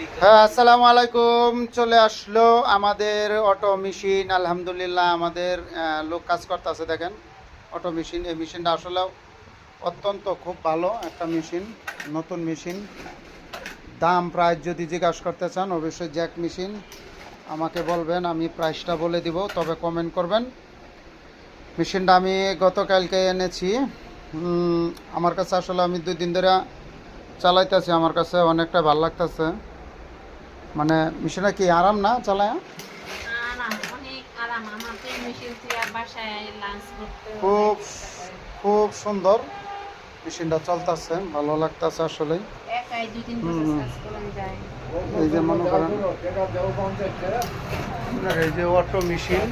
হ্যাঁ, আসসালামু আলাইকুম। চলে আসলো আমাদের অটো মেশিন। আলহামদুলিল্লাহ আমাদের লোক কাজ করতেছে। দেখেন অটো মেশিন, এই মেশিনটা আসলে অত্যন্ত খুব ভালো একটা মেশিন, নতুন মেশিন। দাম প্রাইস যদি জিজ্ঞাসা করতে চান অবশ্যই জ্যাক মেশিন আমাকে বলবেন, আমি প্রাইসটা বলে দিব, তবে কমেন্ট করবেন। মেশিনটা আমি গতকালকে এনেছি। আমার কাছে আসলে আমি 2 দিন ধরে চালাইতেছি, আমার কাছে অনেকটা ভালো লাগতেছে। মানে মেশিনটা কি আরাম না চালায়? অনেক আরাম। আমাদের মেশিন থেকে বাসায় লাঞ্চ করতে খুব অনেক সুবিধা হয়। খুব সুন্দর মেশিনটা চলতেছে, ভালো লাগতেছে আসলে। একাই 2-3 বছর কাজ করা যায়। এই যে মনে করেন আপনার এই যে অটো মেশিন,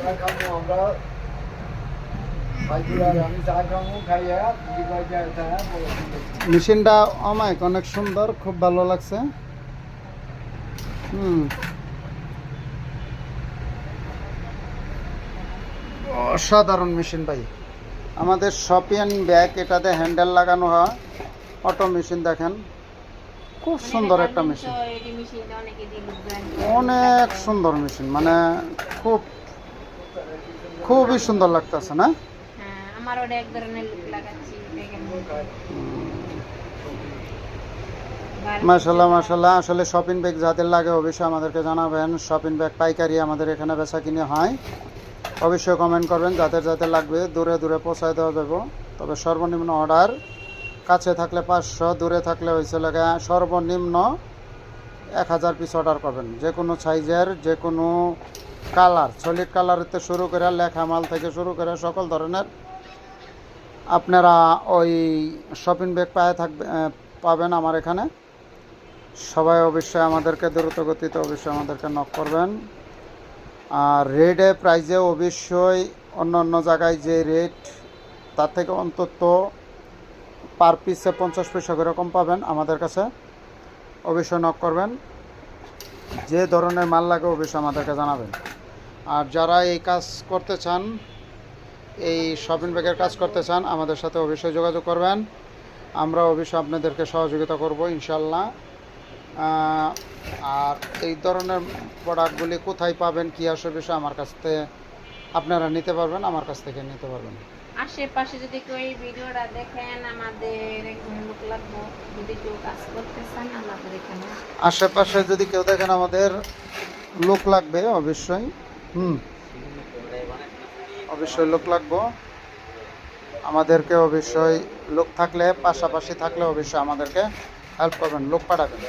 মেশিনটা অনেক অনেক সুন্দর, খুব ভালো লাগছে। অসাধারণ মেশিন ভাই। আমাদের শপিং ব্যাগ এটাতে হ্যান্ডেল লাগানো হয়, অটো মেশিন দেখেন খুব সুন্দর একটা মেশিন, অনেক সুন্দর মেশিন, মানে খুব খুবই সুন্দর লাগতেছে না? হ্যাঁ, আমার ওটা এক ধরনের লুক লাগাচ্ছি দেখেন। মাশাল্লাহ মাশাল্লাহ। আসলে শপিং ব্যাগ যাদের লাগে অবশ্যই আমাদেরকে জানাবেন। শপিং ব্যাগ পাইকারি আমাদের এখানে বেচা কিনে হয়, অবশ্যই কমেন্ট করবেন। যাদের যাদের লাগবে দূরে দূরে পৌঁছায় দেওয়া যাবে, তবে সর্বনিম্ন অর্ডার কাছে থাকলে 500, দূরে থাকলে হয়েছে লাগে সর্বনিম্ন 1000 পিস অর্ডার করবেন। যে কোনো সাইজের, যে কোনো কালার, সলিড কালারেতে শুরু করে লেখা মাল থেকে শুরু করে সকল ধরনের আপনারা ওই শপিং ব্যাগ পাবেন আমার এখানে। সবাই অবশ্যই আমাদেরকে দ্রুত গতিতে অবশ্যই আমাদেরকে নক করবেন। আর রেটে প্রাইজে অবশ্যই অন্য অন্য জায়গায় যে রেট তার থেকে অন্তত পার পিসে 50 পয়সা করে কম পাবেন আমাদের কাছে। অবশ্যই নক করবেন, যে ধরনের মাল লাগে অবশ্যই আমাদেরকে জানাবেন। আর যারা এই কাজ করতে চান, এই শপিং ব্যাগের কাজ করতে চান, আমাদের সাথে অবশ্যই যোগাযোগ করবেন। আমরা অবশ্যই আপনাদেরকে সহযোগিতা করব ইনশাল্লাহ। আর এই ধরনের প্রোডাক্টগুলি কোথায় পাবেন, কী আসে বিষয় আমার কাছ থেকে আপনারা নিতে পারবেন, আমার কাছ থেকে নিতে পারবেন। আশেপাশে যদি কেউ এই ভিডিওটা দেখেন, আমাদের একজন লোক লাগবো। যদি কেউ কাজ করতে চান আমাদের এখানে, আশেপাশে যদি কেউ দেখেন আমাদের লোক লাগবে অবশ্যই। অবশ্যই লোক লাগবো আমাদেরকে, অবশ্যই লোক থাকলে, পাশাপাশি থাকলে অবশ্যই আমাদেরকে হেল্প করবেন, লোক পাঠাবেন।